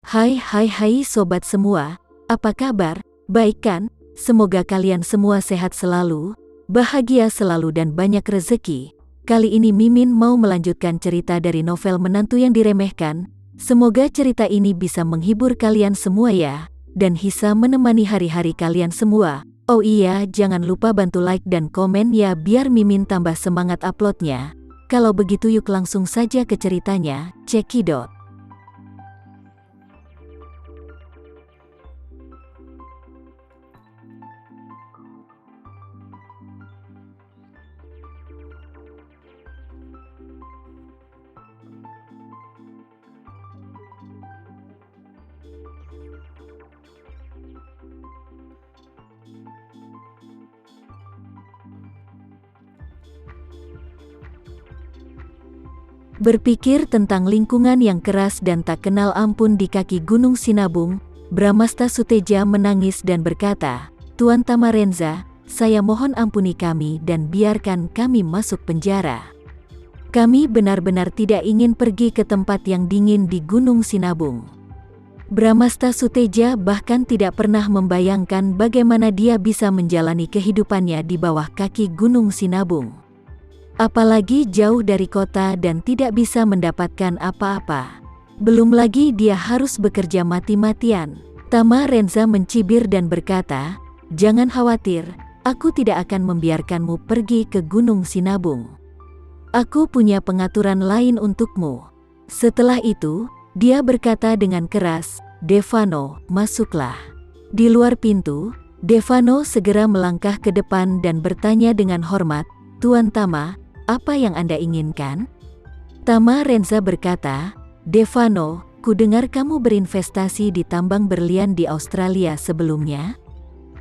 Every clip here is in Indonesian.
Hai sobat semua, apa kabar? Baik kan? Semoga kalian semua sehat selalu, bahagia selalu dan banyak rezeki. Kali ini Mimin mau melanjutkan cerita dari novel Menantu yang Diremehkan. Semoga cerita ini bisa menghibur kalian semua ya, dan bisa menemani hari-hari kalian semua. Oh iya, jangan lupa bantu like dan komen ya biar Mimin tambah semangat uploadnya. Kalau begitu yuk langsung saja ke ceritanya, cekidot. Berpikir tentang lingkungan yang keras dan tak kenal ampun di kaki Gunung Sinabung, Bramasta Suteja menangis dan berkata, "Tuan Tamarenza, saya mohon ampuni kami dan biarkan kami masuk penjara. Kami benar-benar tidak ingin pergi ke tempat yang dingin di Gunung Sinabung." Bramasta Suteja bahkan tidak pernah membayangkan bagaimana dia bisa menjalani kehidupannya di bawah kaki Gunung Sinabung. Apalagi jauh dari kota dan tidak bisa mendapatkan apa-apa. Belum lagi dia harus bekerja mati-matian. Tamarenza mencibir dan berkata, "Jangan khawatir, aku tidak akan membiarkanmu pergi ke Gunung Sinabung. Aku punya pengaturan lain untukmu." Setelah itu, dia berkata dengan keras, "Devano, masuklah." Di luar pintu, Devano segera melangkah ke depan dan bertanya dengan hormat, "Tuan Tama, apa yang Anda inginkan?" Tamarenza berkata, "Devano, ku dengar kamu berinvestasi di tambang berlian di Australia sebelumnya?"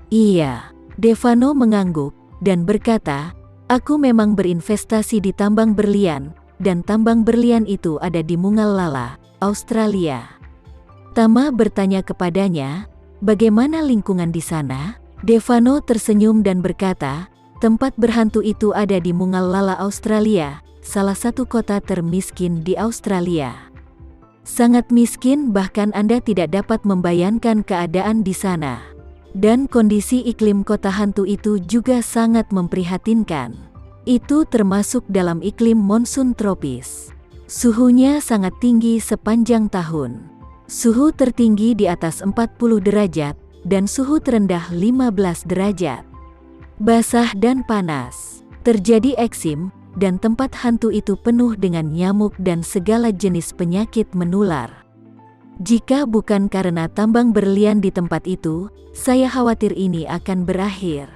"Iya." Devano mengangguk dan berkata, "Aku memang berinvestasi di tambang berlian, dan tambang berlian itu ada di Mungallala, Australia." Tama bertanya kepadanya, "Bagaimana lingkungan di sana?" Devano tersenyum dan berkata, "Tempat berhantu itu ada di Mungallala, Australia, salah satu kota termiskin di Australia. Sangat miskin, bahkan Anda tidak dapat membayangkan keadaan di sana. Dan kondisi iklim kota hantu itu juga sangat memprihatinkan. Itu termasuk dalam iklim monsun tropis. Suhunya sangat tinggi sepanjang tahun. Suhu tertinggi di atas 40 derajat, dan suhu terendah 15 derajat. Basah dan panas. Terjadi eksim, dan tempat hantu itu penuh dengan nyamuk dan segala jenis penyakit menular. Jika bukan karena tambang berlian di tempat itu, saya khawatir ini akan berakhir."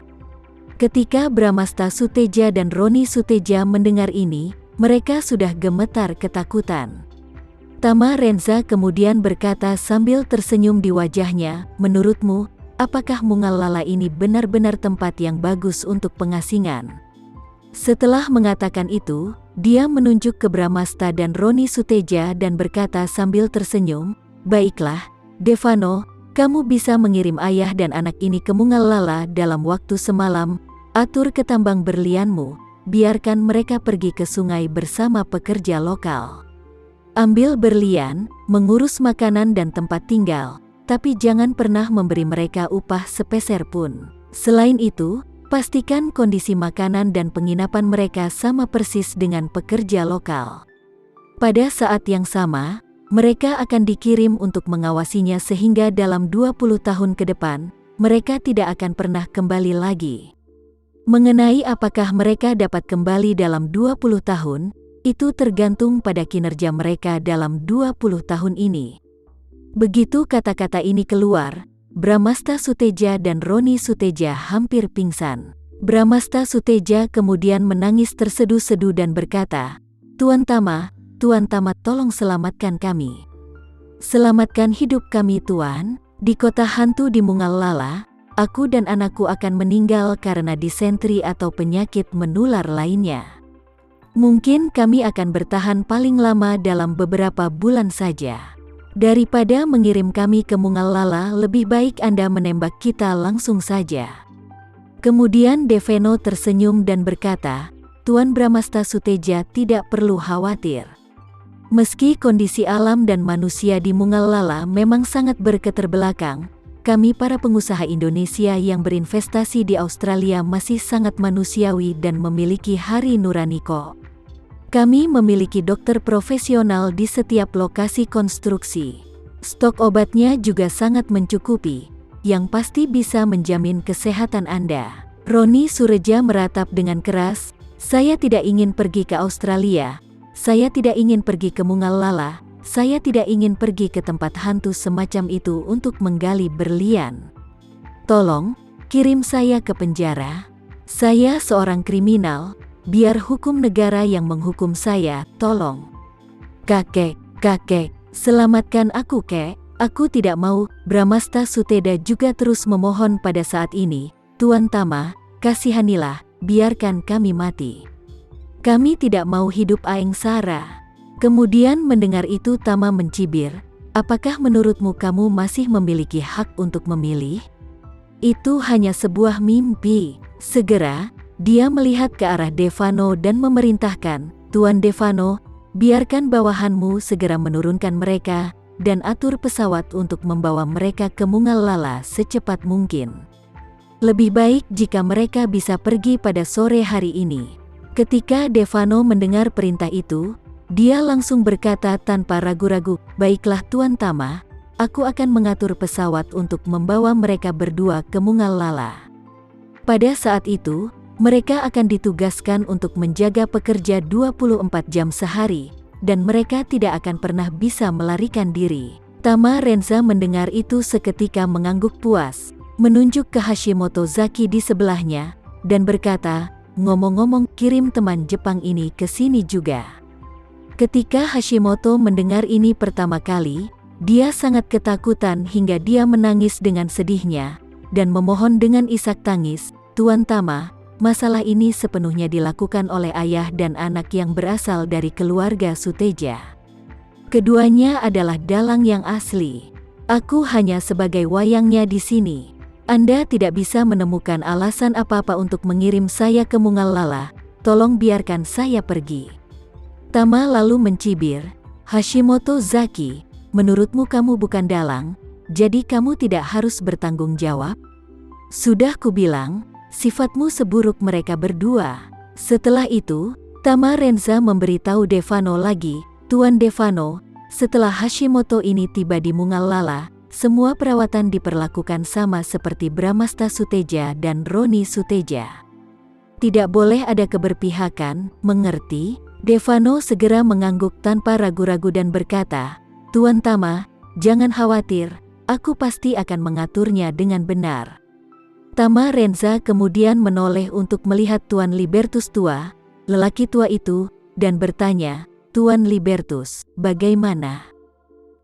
Ketika Bramasta Suteja dan Roni Suteja mendengar ini, mereka sudah gemetar ketakutan. Tamarenza kemudian berkata sambil tersenyum di wajahnya, "Menurutmu, apakah Mungallala ini benar-benar tempat yang bagus untuk pengasingan?" Setelah mengatakan itu, dia menunjuk ke Bramasta dan Roni Suteja dan berkata sambil tersenyum, "Baiklah, Devano, kamu bisa mengirim ayah dan anak ini ke Mungallala dalam waktu semalam. Atur ke tambang berlianmu, biarkan mereka pergi ke sungai bersama pekerja lokal. Ambil berlian, mengurus makanan dan tempat tinggal, tapi jangan pernah memberi mereka upah sepeser pun. Selain itu, pastikan kondisi makanan dan penginapan mereka sama persis dengan pekerja lokal. Pada saat yang sama, mereka akan dikirim untuk mengawasinya sehingga dalam 20 tahun ke depan, mereka tidak akan pernah kembali lagi. Mengenai apakah mereka dapat kembali dalam 20 tahun, itu tergantung pada kinerja mereka dalam 20 tahun ini." Begitu kata-kata ini keluar, Bramasta Suteja dan Roni Suteja hampir pingsan. Bramasta Suteja kemudian menangis terseduh-seduh dan berkata, Tuan Tama, tolong selamatkan kami. Selamatkan hidup kami Tuan. Di kota hantu di Mungallala, aku dan anakku akan meninggal karena disentri atau penyakit menular lainnya. Mungkin kami akan bertahan paling lama dalam beberapa bulan saja. Daripada mengirim kami ke Mungallala, lebih baik Anda menembak kita langsung saja." Kemudian Devano tersenyum dan berkata, "Tuan Bramasta Suteja tidak perlu khawatir. Meski kondisi alam dan manusia di Mungal-Lala memang sangat berketerbelakang, kami para pengusaha Indonesia yang berinvestasi di Australia masih sangat manusiawi dan memiliki hari nurani kok. Kami memiliki dokter profesional di setiap lokasi konstruksi. Stok obatnya juga sangat mencukupi, yang pasti bisa menjamin kesehatan Anda. Roni Sureja meratap dengan keras, "Saya tidak ingin pergi ke Australia. Saya tidak ingin pergi ke Mungal-Lala. Saya tidak ingin pergi ke tempat hantu semacam itu untuk menggali berlian. Tolong, kirim saya ke penjara. Saya seorang kriminal, biar hukum negara yang menghukum saya, tolong. Kakek, selamatkan aku kek, aku tidak mau." Bramasta Suteda juga terus memohon pada saat ini, "Tuan Tama, kasihanilah, biarkan kami mati. Kami tidak mau hidup aeng sara." Kemudian mendengar itu Tama mencibir, "Apakah menurutmu kamu masih memiliki hak untuk memilih? Itu hanya sebuah mimpi." Segera, dia melihat ke arah Devano dan memerintahkan, "Tuan Devano, biarkan bawahanmu segera menurunkan mereka, dan atur pesawat untuk membawa mereka ke Mungal-Lala secepat mungkin. Lebih baik jika mereka bisa pergi pada sore hari ini." Ketika Devano mendengar perintah itu, dia langsung berkata tanpa ragu-ragu, "Baiklah Tuan Tama, aku akan mengatur pesawat untuk membawa mereka berdua ke Mungal-Lala." Pada saat itu, mereka akan ditugaskan untuk menjaga pekerja 24 jam sehari, dan mereka tidak akan pernah bisa melarikan diri. Tama Renza mendengar itu seketika mengangguk puas, menunjuk ke Hashimoto Zaki di sebelahnya, dan berkata, "Ngomong-ngomong, kirim teman Jepang ini ke sini juga." Ketika Hashimoto mendengar ini pertama kali, dia sangat ketakutan hingga dia menangis dengan sedihnya, dan memohon dengan isak tangis, "Tuan Tama, masalah ini sepenuhnya dilakukan oleh ayah dan anak yang berasal dari keluarga Suteja. Keduanya adalah dalang yang asli. Aku hanya sebagai wayangnya di sini. Anda tidak bisa menemukan alasan apa-apa untuk mengirim saya ke Mungal-Lala, tolong biarkan saya pergi." Tama lalu mencibir, "Hashimoto Zaki, menurutmu kamu bukan dalang, jadi kamu tidak harus bertanggung jawab? Sudah kubilang, sifatmu seburuk mereka berdua." Setelah itu, Tama Renza memberitahu Devano lagi, "Tuan Devano, setelah Hashimoto ini tiba di Mungal-Lala, semua perawatan diperlakukan sama seperti Bramasta Suteja dan Roni Suteja. Tidak boleh ada keberpihakan, mengerti?" Devano segera mengangguk tanpa ragu-ragu dan berkata, "Tuan Tama, jangan khawatir, aku pasti akan mengaturnya dengan benar." Tama Renza kemudian menoleh untuk melihat Tuan Libertus tua, lelaki tua itu, dan bertanya, "Tuan Libertus, bagaimana?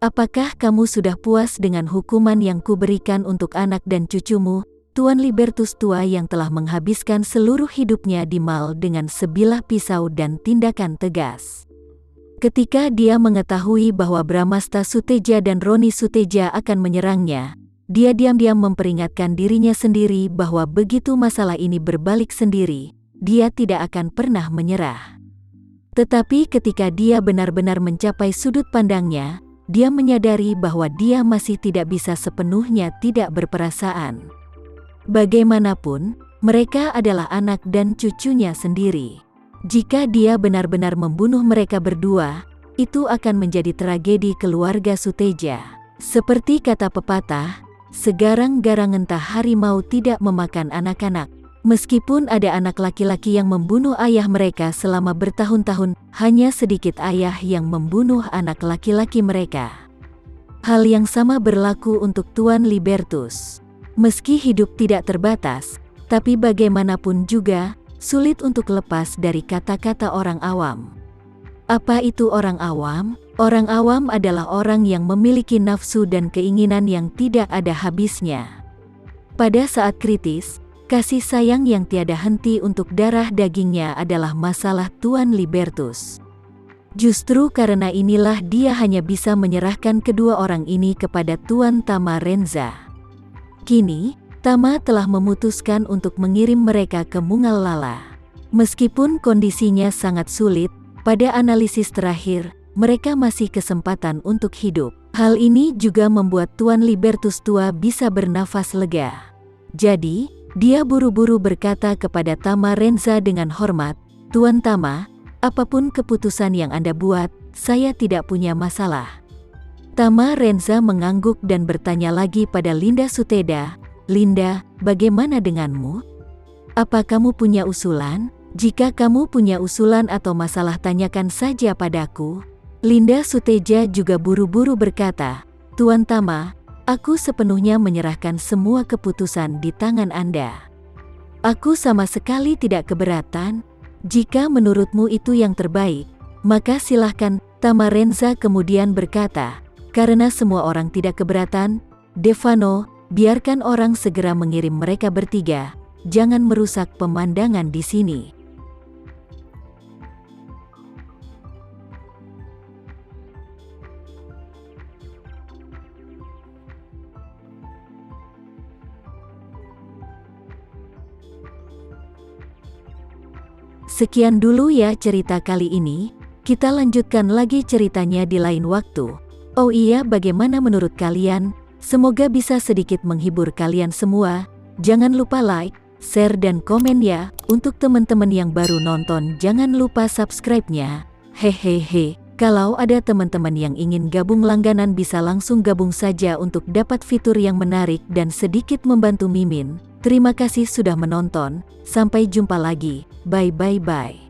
Apakah kamu sudah puas dengan hukuman yang kuberikan untuk anak dan cucumu, Tuan Libertus tua yang telah menghabiskan seluruh hidupnya di mal dengan sebilah pisau dan tindakan tegas?" Ketika dia mengetahui bahwa Bramasta Suteja dan Roni Suteja akan menyerangnya, dia diam-diam memperingatkan dirinya sendiri bahwa begitu masalah ini berbalik sendiri, dia tidak akan pernah menyerah. Tetapi ketika dia benar-benar mencapai sudut pandangnya, dia menyadari bahwa dia masih tidak bisa sepenuhnya tidak berperasaan. Bagaimanapun, mereka adalah anak dan cucunya sendiri. Jika dia benar-benar membunuh mereka berdua, itu akan menjadi tragedi keluarga Suteja. Seperti kata pepatah, "Segarang-garang entah harimau tidak memakan anak-anak." Meskipun ada anak laki-laki yang membunuh ayah mereka selama bertahun-tahun, hanya sedikit ayah yang membunuh anak laki-laki mereka. Hal yang sama berlaku untuk Tuan Libertus. Meski hidup tidak terbatas, tapi bagaimanapun juga, sulit untuk lepas dari kata-kata orang awam. Apa itu orang awam? Orang awam adalah orang yang memiliki nafsu dan keinginan yang tidak ada habisnya. Pada saat kritis, kasih sayang yang tiada henti untuk darah dagingnya adalah masalah Tuan Libertus. Justru karena inilah dia hanya bisa menyerahkan kedua orang ini kepada Tuan Tama Renza. Kini, Tama telah memutuskan untuk mengirim mereka ke Mungal-Lala. Meskipun kondisinya sangat sulit, pada analisis terakhir, mereka masih kesempatan untuk hidup. Hal ini juga membuat Tuan Libertus tua bisa bernafas lega. Jadi, dia buru-buru berkata kepada Tama Renza dengan hormat, "Tuan Tama, apapun keputusan yang Anda buat, saya tidak punya masalah." Tama Renza mengangguk dan bertanya lagi pada Linda Suteda, "Linda, bagaimana denganmu? Apa kamu punya usulan? Jika kamu punya usulan atau masalah tanyakan saja padaku." Linda Suteja juga buru-buru berkata, "Tuan Tama, aku sepenuhnya menyerahkan semua keputusan di tangan Anda. Aku sama sekali tidak keberatan. Jika menurutmu itu yang terbaik, maka silahkan." Tama Renza kemudian berkata, "Karena semua orang tidak keberatan, Devano, biarkan orang segera mengirim mereka bertiga. Jangan merusak pemandangan di sini." Sekian dulu ya cerita kali ini, kita lanjutkan lagi ceritanya di lain waktu. Oh iya, bagaimana menurut kalian? Semoga bisa sedikit menghibur kalian semua. Jangan lupa like, share dan komen ya. Untuk teman-teman yang baru nonton jangan lupa subscribe-nya. Hehehe. Kalau ada teman-teman yang ingin gabung langganan bisa langsung gabung saja untuk dapat fitur yang menarik dan sedikit membantu Mimin. Terima kasih sudah menonton. Sampai jumpa lagi. Bye bye bye.